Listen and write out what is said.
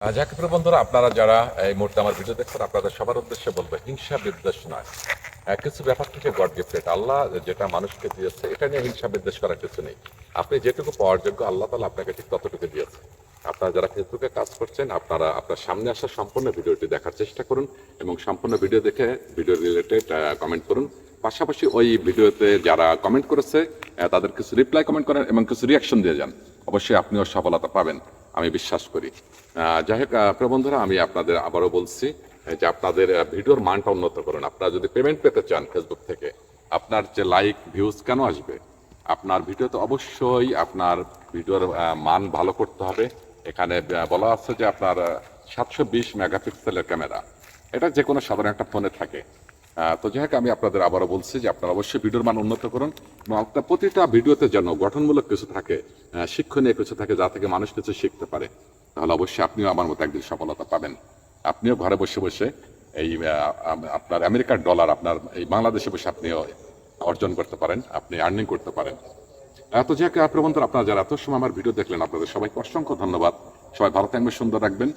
যাকে প্রিয় বন্ধুরা, আপনারা যারা এই মুহূর্তে আমার ভিডিও দেখছেন, আপনাদের সবার উদ্দেশ্যে বলবো, হিংসা বিদ্বেষ নয়। কিছু ব্যাপার থেকে গড গিফটেড, আল্লাহ যেটা মানুষকে দিয়েছে এটা নিয়ে হিংসা বিদ্বেষ করার কিছু নেই। আপনি যেটুকু পাওয়ার যোগ্য আল্লাহ তাআলা আপনাকে ঠিক ততটুকু দিয়েছে। আপনারা যারা ফেসবুকে কাজ করছেন, আপনারা আপনার সামনে আসা সম্পূর্ণ ভিডিওটি দেখার চেষ্টা করুন এবং সম্পূর্ণ ভিডিও দেখে ভিডিও রিলেটেড কমেন্ট করুন। পাশাপাশি ওই ভিডিওতে যারা কমেন্ট করেছে তাদের কিছু রিপ্লাই কমেন্ট করেন এবং কিছু রিয়াকশন দিয়ে যান। অবশ্যই আপনিও সফলতা পাবেন, আমি বিশ্বাস করি। যাই হোক প্রিয় বন্ধুরা, আমি আপনাদের আবারও বলছি যে আপনাদের ভিডিওর মানটা উন্নত করুন। আপনারা যদি পেমেন্ট পেতে চান ফেসবুক থেকে, আপনার যে লাইক ভিউজ কেন আসবে? আপনার ভিডিওতে অবশ্যই আপনার ভিডিওর মান ভালো করতে হবে। এখানে বলা আছে যে আপনার 720 মেগাপিক্সেলের ক্যামেরা, এটা যে কোনো সাধারণ একটা ফোনে থাকে। তো যাই হোক, আমি আপনাদের আবারও বলছি যে আপনারা অবশ্যই ভিডিওর মান উন্নত করুন এবং আপনার প্রতিটা ভিডিওতে যেন গঠনমূলক কিছু থাকে, শিক্ষণীয় কিছু থাকে, যা থেকে মানুষ কিছু শিখতে পারে। তাহলে অবশ্যই আপনিও আমার মতো একদিন সফলতা পাবেন। আপনিও ঘরে বসে বসে এই আপনার আমেরিকার ডলার আপনার এই বাংলাদেশে বসে আপনিও অর্জন করতে পারেন, আপনি আর্নিং করতে পারেন। তো যাই হোক প্রিয় বন্ধুরা, আপনারা যারা এত সময় আমার ভিডিও দেখলেন, আপনাদের সবাইকে অসংখ্য ধন্যবাদ। সবাই ভালো থাকবেন, সুন্দর রাখবেন।